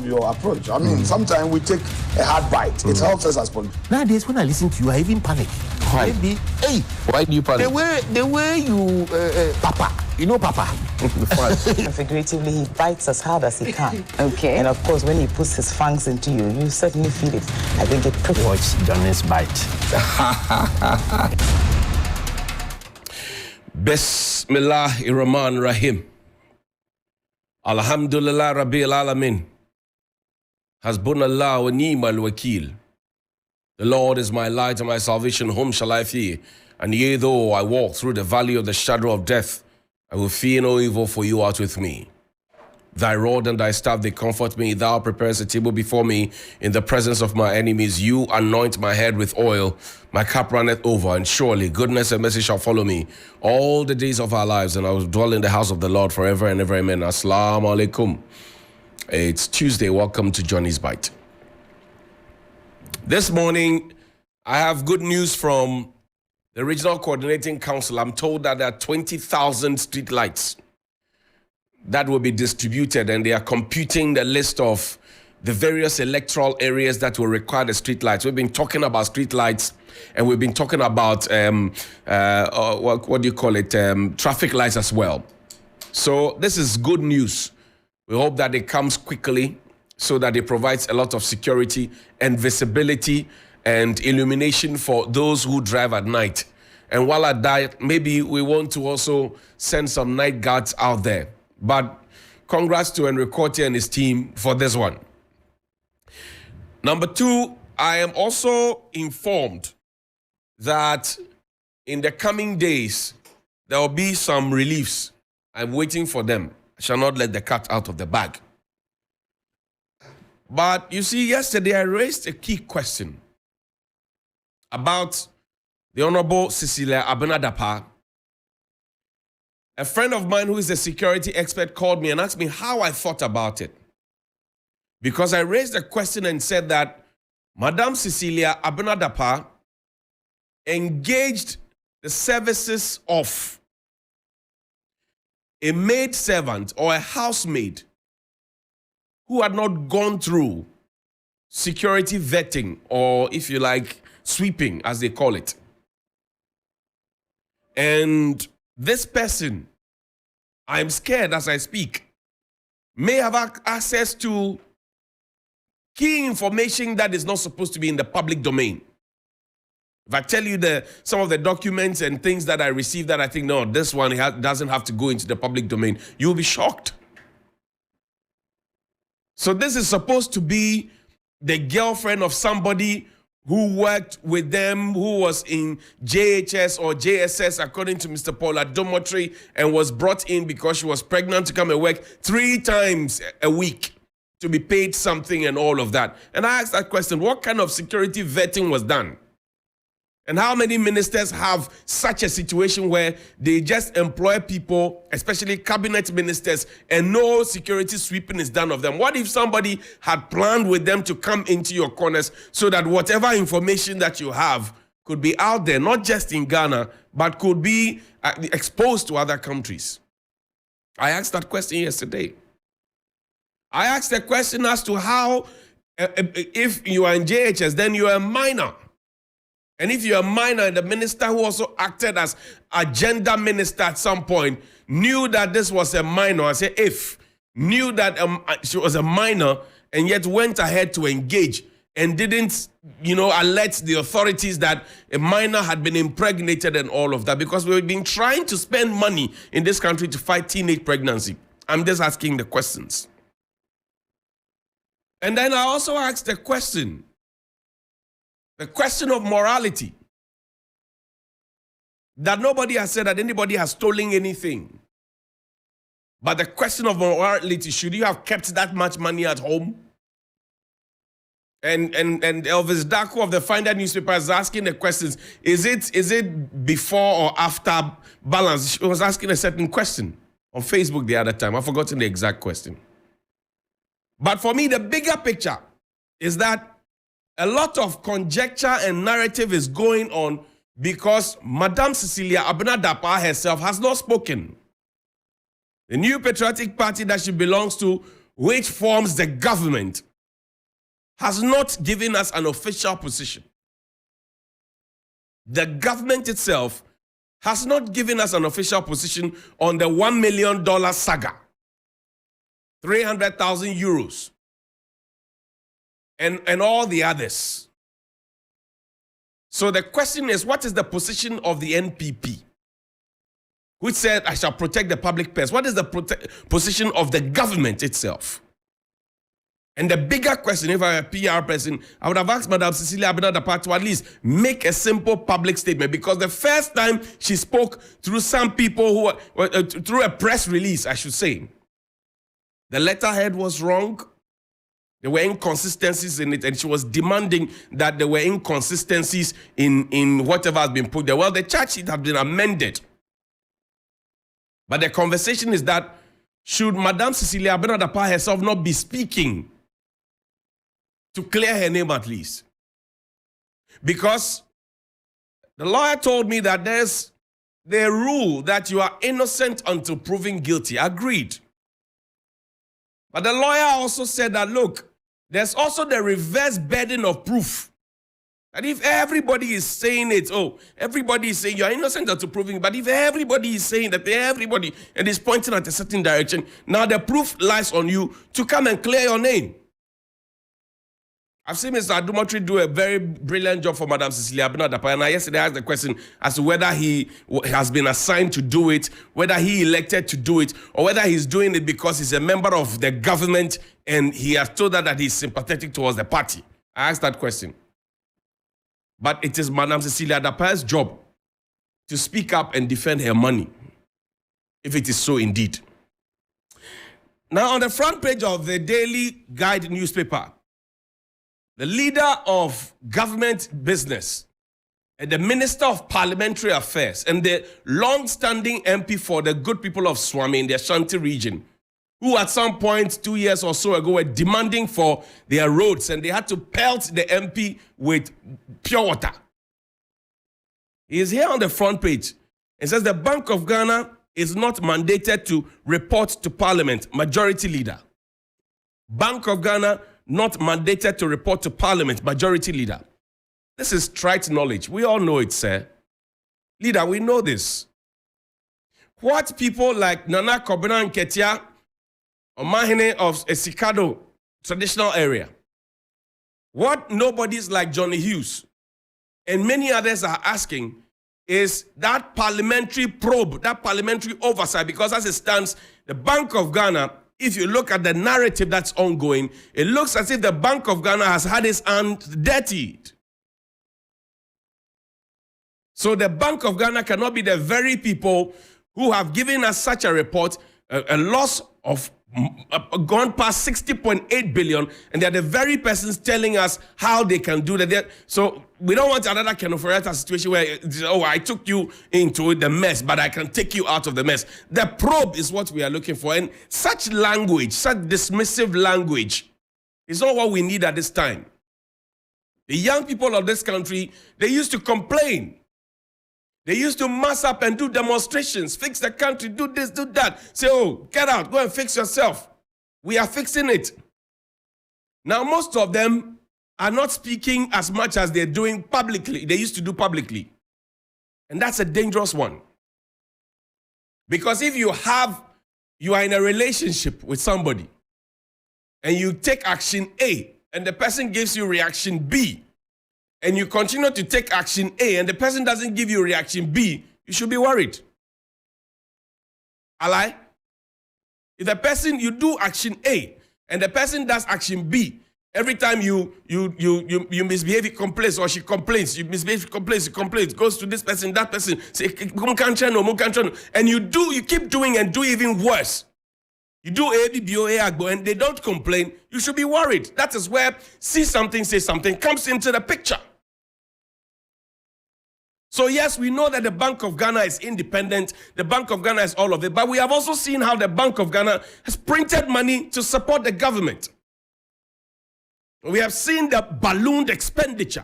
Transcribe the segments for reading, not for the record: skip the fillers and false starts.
your approach. I mean, sometimes we take a hard bite. It helps us as politicians. Nowadays, when I listen to you, I even panic. Why? Maybe, hey, Why do you panic? the way you, Papa, you know Papa. Figuratively, he bites as hard as he can. Okay. And of course, when he puts his fangs into you, you certainly feel it. I think it pretty. Watch Johnny's bite. Bismillahirrahmanirrahim. Alhamdulillah Rabbil Alamin. Hasbunallah wa ni'mal wakil. The Lord is my light and my salvation. Whom shall I fear? And yea, though I walk through the valley of the shadow of death, I will fear no evil, for you art with me. Thy rod and thy staff, they comfort me. Thou preparest a table before me in the presence of my enemies. You anoint my head with oil. My cup runneth over, and surely goodness and mercy shall follow me all the days of our lives, and I will dwell in the house of the Lord forever and ever. Amen. Assalamu alaikum. It's Tuesday. Welcome to Johnny's Bite. This morning, I have good news from the Regional Coordinating Council. I'm told that there are 20,000 street lights that will be distributed, and they are computing the list of the various electoral areas that will require the street lights. We've been talking about street lights, and we've been talking about what do you call it, traffic lights as well. So this is good news. We hope that it comes quickly so that it provides a lot of security and visibility and illumination for those who drive at night. And while at that, maybe we want to also send some night guards out there. But congrats to Henry Korte and his team for this one. Number two, I am also informed that in the coming days, there will be some reliefs. I'm waiting for them. I shall not let the cat out of the bag. But you see, yesterday I raised a key question about the Honorable Cecilia Abena-Dapaah. A friend of mine who is a security expert called me and asked me how I thought about it. Because I raised a question and said that Madam Cecilia Abena-Dapaah engaged the services of a maid servant or a housemaid who had not gone through security vetting, or if you like, sweeping, as they call it. And this person, I'm scared as I speak, may have access to key information that is not supposed to be in the public domain. If I tell you some of the documents and things that I received that I think, no, this one doesn't have to go into the public domain, you'll be shocked. So this is supposed to be the girlfriend of somebody who worked with them, who was in JHS or JSS, according to Mr. Paula Domotry, and was brought in because she was pregnant to come and work 3 times a week to be paid something and all of that. And I asked that question, what kind of security vetting was done? And how many ministers have such a situation where they just employ people, especially cabinet ministers, and no security sweeping is done of them? What if somebody had planned with them to come into your corners so that whatever information that you have could be out there, not just in Ghana, but could be exposed to other countries? I asked that question yesterday. I asked the question as to how, if you are in JHS, then you are a minor. And if you're a minor, the minister who also acted as a gender minister at some point knew that this was a minor. I say if knew that she was a minor and yet went ahead to engage and didn't, alert the authorities that a minor had been impregnated and all of that, because we've been trying to spend money in this country to fight teenage pregnancy. I'm just asking the questions. And then I also asked the question of morality. That nobody has said that anybody has stolen anything. But the question of morality, should you have kept that much money at home? And Elvis Daku of the Finder newspaper is asking the questions, is it before or after balance? She was asking a certain question on Facebook the other time. I've forgotten the exact question. But for me, the bigger picture is that a lot of conjecture and narrative is going on because Madam Cecilia Abena-Dapaah herself has not spoken. The New Patriotic Party that she belongs to which forms the government, has not given us an official position. The government itself has not given us an official position on the $1 million saga, 300,000 euros, and all the others. So the question is, what is the position of the NPP, which said, I shall protect the public purse? What is the position of the government itself? And the bigger question, if I were a PR person, I would have asked Madam Cecilia Abena Dapaah to at least make a simple public statement, because the first time she spoke through some people who were, through a press release, I should say, the letterhead was wrong. There were inconsistencies in it, and she was demanding that there were inconsistencies in whatever has been put there. Well, the charge sheet has been amended. But the conversation is that, should Madam Cecilia Abena Dapaah herself not be speaking to clear her name at least? Because the lawyer told me that there's the rule that you are innocent until proven guilty. Agreed. But the lawyer also said that, look, there's also the reverse burden of proof. And if everybody is saying it, everybody is saying you're innocent until proven, but if everybody is saying that everybody and is pointing at a certain direction, now the proof lies on you to come and clear your name. I've seen Mr. Adomotri do a very brilliant job for Madam Cecilia Abena Dapaah, and I yesterday asked the question as to whether he has been assigned to do it, whether he elected to do it, or whether he's doing it because he's a member of the government and he has told her that he's sympathetic towards the party. I asked that question. But it is Madam Cecilia Dapaah's job to speak up and defend her money, if it is so indeed. Now, on the front page of the Daily Guide newspaper, the leader of government business and the Minister of Parliamentary Affairs and the long-standing MP for the good people of Swami in the Ashanti region, who at some point 2 years or so ago were demanding for their roads, and they had to pelt the MP with pure water. He is here on the front page. It says the Bank of Ghana is not mandated to report to Parliament. Majority Leader. Bank of Ghana not mandated to report to Parliament. Majority Leader. This is trite knowledge. We all know it, sir. Leader, we know this. What people like Nana Kobina Nketia, Omahene of Esikado traditional area, what nobodies like Johnny Hughes and many others are asking is that parliamentary probe, that parliamentary oversight, because as it stands, the Bank of Ghana, if you look at the narrative that's ongoing, it looks as if the Bank of Ghana has had its hand dirtied. So the Bank of Ghana cannot be the very people who have given us such a report, a loss of gone past 60.8 billion, and they're the very persons telling us how they can do that. So we don't want another kind of situation where, I took you into the mess, but I can take you out of the mess. The probe is what we are looking for. And such language, such dismissive language is not what we need at this time. The young people of this country, they used to complain. They used to mass up and do demonstrations, fix the country, do this, do that. Say, get out, go and fix yourself. We are fixing it. Now, most of them are not speaking as much as they're doing publicly. They used to do publicly. And that's a dangerous one. Because if you are in a relationship with somebody and you take action A and the person gives you reaction B, and you continue to take action A and the person doesn't give you reaction B, you should be worried. Alright? If the person, you do action A and the person does action B, every time you misbehave, he complains, or she complains, you misbehave, he complains, goes to this person, that person, say, and you keep doing and do even worse. You do A, B, B, O, A, Agbo, and they don't complain, you should be worried. That is where see something, say something comes into the picture. So yes, we know that the Bank of Ghana is independent. The Bank of Ghana is all of it. But we have also seen how the Bank of Ghana has printed money to support the government. We have seen the ballooned expenditure,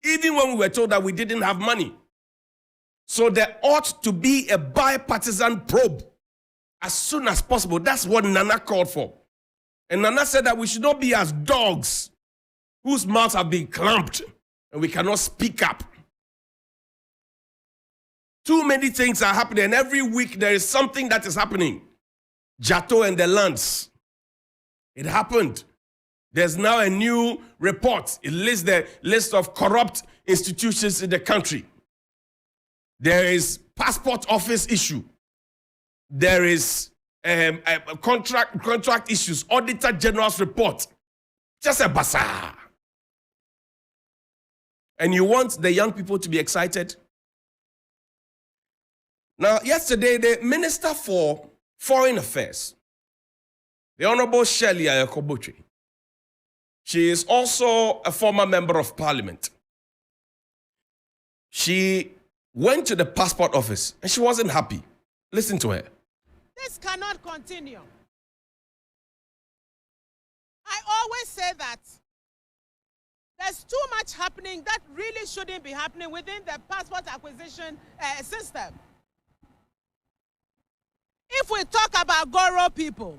even when we were told that we didn't have money. So there ought to be a bipartisan probe as soon as possible. That's what Nana called for. And Nana said that we should not be as dogs whose mouths have been clamped and we cannot speak up. Too many things are happening, and every week there is something that is happening. Jato and the lands. It happened. There's now a new report. It lists the list of corrupt institutions in the country. There is passport office issue. There is a contract issues, Auditor General's report. Just a bazaar. And you want the young people to be excited? Now, yesterday, the Minister for Foreign Affairs, the Honorable Shirley Ayoko Botchwey, she is also a former member of Parliament. She went to the passport office and she wasn't happy. Listen to her. This cannot continue. I always say that there's too much happening that really shouldn't be happening within the passport acquisition system. If we talk about Goro people,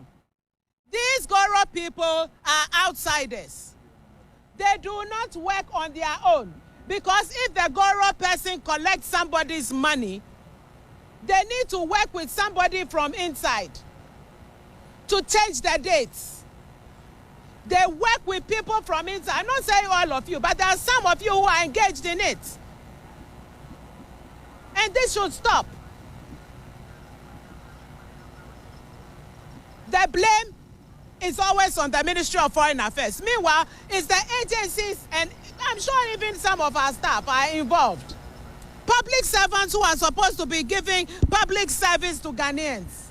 these Goro people are outsiders. They do not work on their own, because if the Goro person collects somebody's money, they need to work with somebody from inside to change the dates. They work with people from inside. I'm not saying all of you, but there are some of you who are engaged in it. And this should stop. The blame is always on the Ministry of Foreign Affairs. Meanwhile, it's the agencies, and I'm sure even some of our staff are involved. Public servants who are supposed to be giving public service to Ghanaians.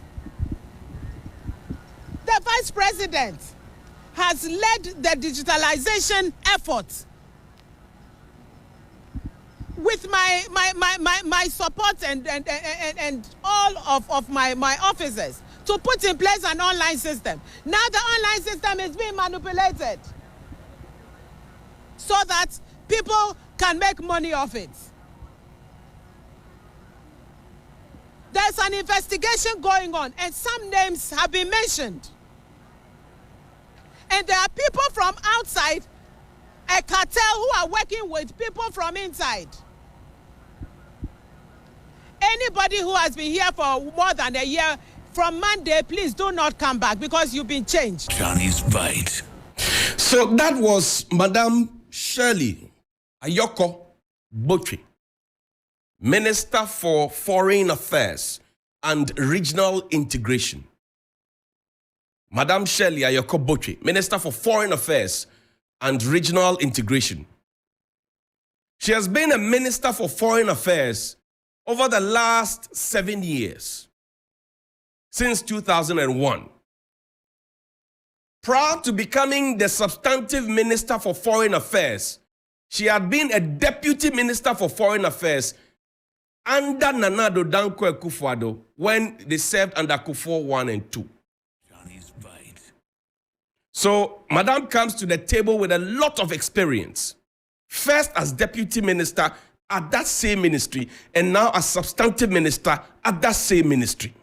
The Vice President has led the digitalization effort with my support and all of my officers to put in place an online system. Now the online system is being manipulated so that people can make money off it. There's an investigation going on, and some names have been mentioned. And there are people from outside, a cartel, who are working with people from inside. Anybody who has been here for more than a year, from Monday, please do not come back, because you've been changed. Johnny's Bite. So that was Madam Shirley Ayoko Botchwey, Minister for Foreign Affairs and Regional Integration. Madam Shirley Ayoko Botchwey, Minister for Foreign Affairs and Regional Integration. She has been a Minister for Foreign Affairs over the last 7 years, since 2001. Prior to becoming the substantive Minister for Foreign Affairs, she had been a Deputy Minister for Foreign Affairs under Nana Addo Dankwa Akufo-Addo when they served under Kufuor 1 and 2. Johnny's Bite. So, Madam comes to the table with a lot of experience. First as Deputy Minister at that same ministry, and now as substantive Minister at that same ministry.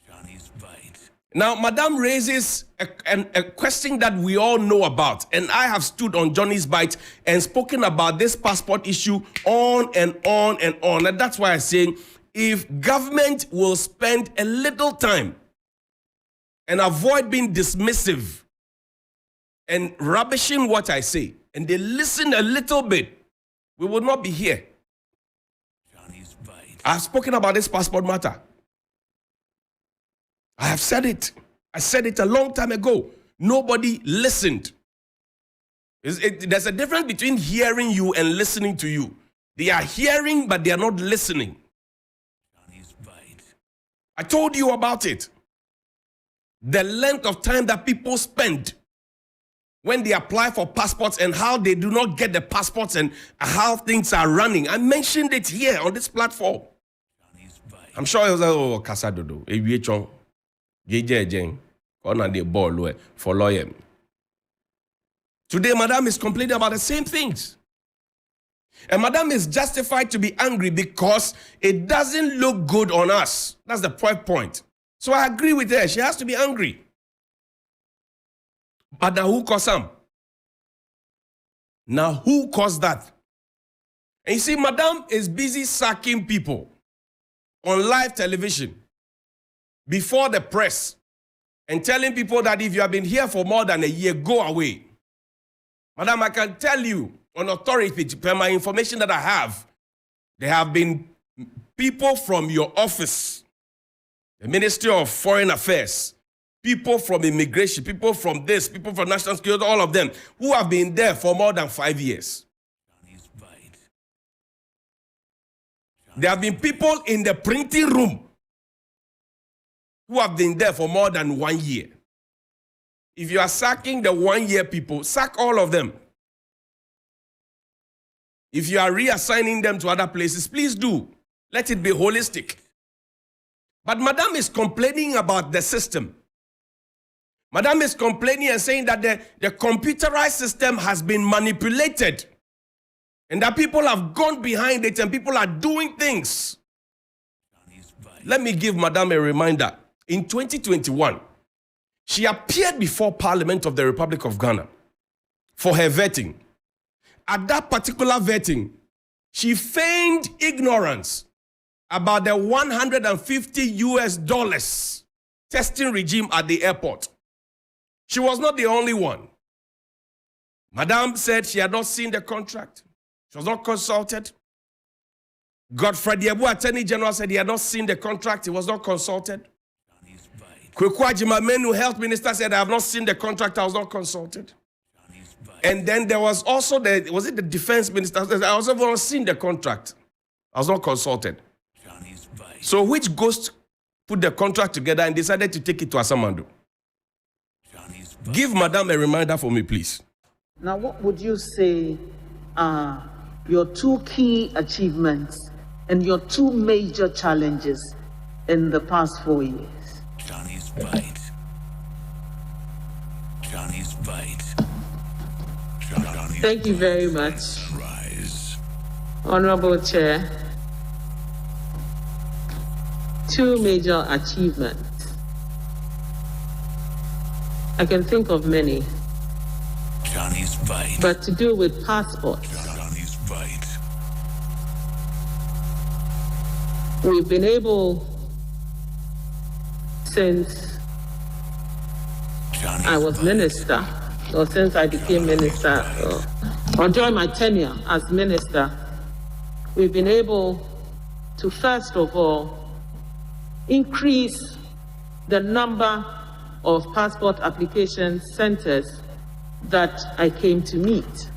Johnny's Bite. Now, Madam raises a question that we all know about, and I have stood on Johnny's Bite and spoken about this passport issue on and on and on. And that's why I'm saying, if government will spend a little time and avoid being dismissive and rubbishing what I say, and they listen a little bit, we will not be here. Johnny's Bite. I've spoken about this passport matter. I have said it. I said it a long time ago. Nobody listened. There's a difference between hearing you and listening to you. They are hearing, but they are not listening. Johnny's Bite. I told you about it. The length of time that people spend when they apply for passports and how they do not get the passports and how things are running. I mentioned it here on this platform. Johnny's Bite. I'm sure it was oh Kasadodo, Eviechon, JJ Jeng, on the ball for lawyer. Today, Madam is complaining about the same things. And Madam is justified to be angry because it doesn't look good on us. That's the point. So I agree with her. She has to be angry. But now who caused some? Now who caused that? And you see, Madam is busy sacking people on live television before the press and telling people that if you have been here for more than a year, go away. Madam, I can tell you on authority, per my information that I have, there have been people from your office, the Ministry of Foreign Affairs, people from immigration, people from this, people from national security, all of them, who have been there for more than 5 years. Johnny's bite. There have been people in the printing room who have been there for more than 1 year. If you are sacking the 1 year people, sack all of them. If you are reassigning them to other places, please do. Let it be holistic. But Madam is complaining about the system. Madam is complaining and saying that the computerized system has been manipulated and that people have gone behind it and people are doing things. Johnny's bite. Let me give Madam a reminder. In 2021, she appeared before Parliament of the Republic of Ghana for her vetting. At that particular vetting, she feigned ignorance about the $150 testing regime at the airport. She was not the only one. Madam said she had not seen the contract. She was not consulted. Godfrey Yebu, Attorney General, said he had not seen the contract. He was not consulted. Johnny's bite. Kweku Agyeman-Menu, Health Minister, said, I have not seen the contract. I was not consulted. Johnny's bite. And then there was also the Defense Minister? I also have not seen the contract. I was not consulted. Johnny's bite. So which ghost put the contract together and decided to take it to Asamando? Johnny's bite. Give Madam a reminder for me, please. Now, what would you say are your two key achievements and your two major challenges in the past 4 years? Johnny's bite. Johnny's bite. Johnny's Thank you very much, rise. Honorable Chair. Two major achievements. I can think of many, Johnny's bite. but to do with passports, Johnny's bite. we've been able, since Johnny's I was bite. minister, or since I became minister, or during my tenure as minister, we've been able to, first of all, increase the number of passport application centers that I came to meet,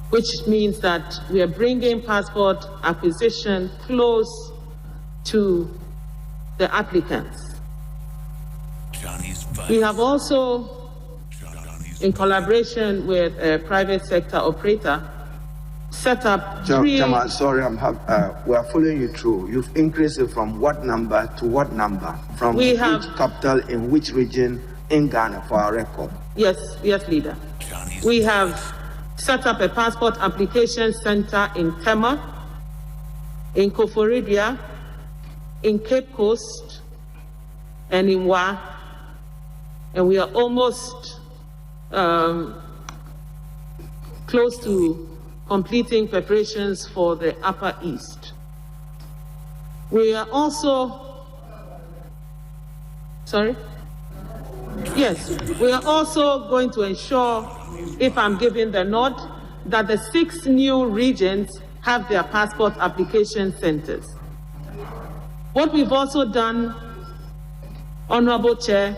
which means that we are bringing passport acquisition close to the applicants. Johnny's bite. We have also, Johnny's in collaboration with a private sector operator, set up three. Chairman, sorry, we are following you through. You've increased it from what number to what number? From We which have- capital in which region in Ghana for our record? Yes, leader. Johnny's We have set up a passport application center in Tema, in Koforidua, in Cape Coast, and in Wa. And we are almost close to completing preparations for the Upper East. We are also, sorry? Yes, we are also going to ensure, if I'm giving the nod, that the 6 new regions have their passport application centers. What we've also done, Honorable Chair,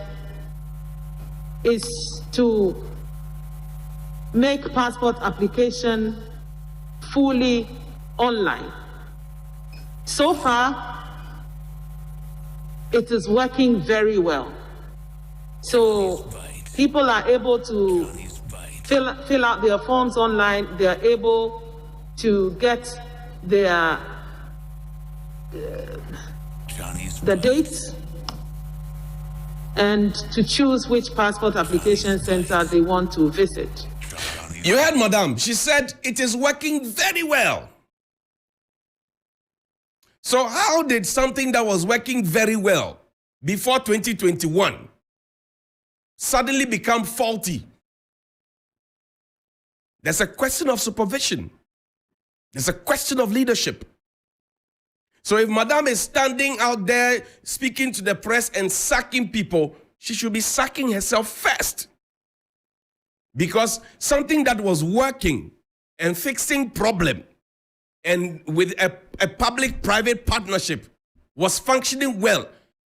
is to make passport application fully online. So far, it is working very well. So people are able to Johnny's bite. fill out their forms online. They are able to get their Johnny's the bite. dates and to choose which passport application center they want to visit. Johnny's You heard Madam. She said it is working very well. So how did something that was working very well before 2021 suddenly become faulty, there's a question of supervision. There's a question of leadership. So if Madam is standing out there speaking to the press and sacking people, she should be sacking herself first. Because something that was working and fixing problem and with a public-private partnership was functioning well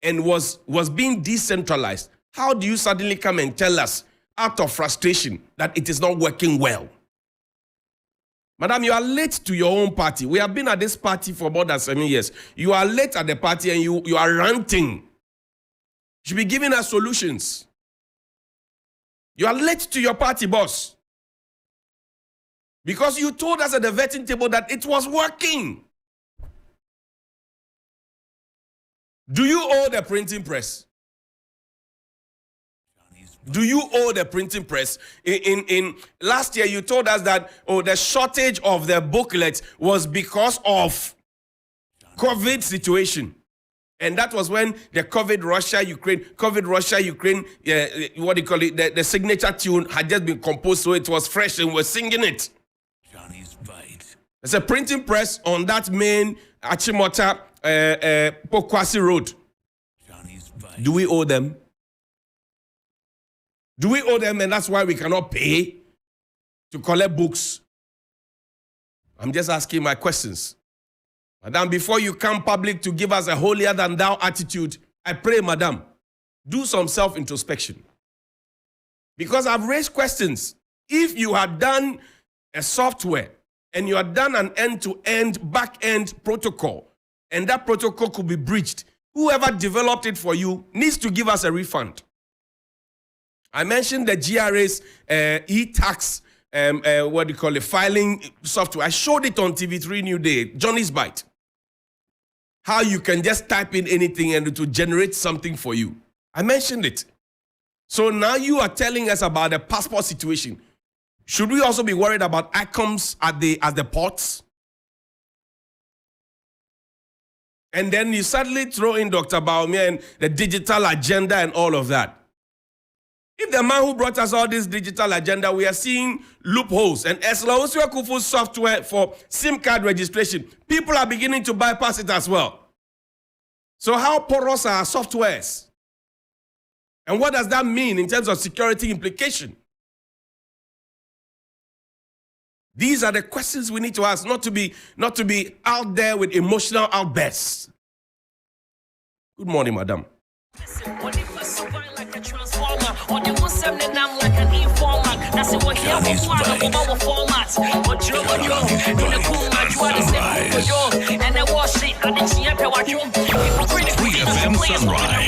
and was being decentralized, how do you suddenly come and tell us out of frustration that it is not working well? Madam, you are late to your own party. We have been at this party for more than 7 years. You are late at the party and you are ranting. You should be giving us solutions. You are late to your party, boss. Because you told us at the vetting table that it was working. Do you owe the printing press? Do you owe the printing press? In last year, you told us that the shortage of the booklet was because of COVID situation. And that was when the COVID Russia-Ukraine, what do you call it? The signature tune had just been composed, so it was fresh and we're singing it. Johnny's Bite. There's a printing press on that main Achimota Pokwasi Road. Johnny's Bite. Do we owe them? Do we owe them, and that's why we cannot pay to collect books? I'm just asking my questions. Madam, before you come public to give us a holier-than-thou attitude, I pray, Madam, do some self-introspection. Because I've raised questions. If you had done a software and you had done an end-to-end, back-end protocol, and that protocol could be breached, whoever developed it for you needs to give us a refund. I mentioned the GRA's e-tax, what do you call it, filing software. I showed it on TV3 New Day, Johnny's Bite. How you can just type in anything and it will generate something for you. I mentioned it. So now you are telling us about the passport situation. Should we also be worried about ICOMs at the ports? And then you suddenly throw in Dr. Bawumia and the digital agenda and all of that. If the man who brought us all this digital agenda, we are seeing loopholes. And Esla Osua Kufu's software for SIM card registration, people are beginning to bypass it as well. So how porous are our softwares? And what does that mean in terms of security implication? These are the questions we need to ask, not to be out there with emotional outbursts. Good morning, Madam. Sunrise.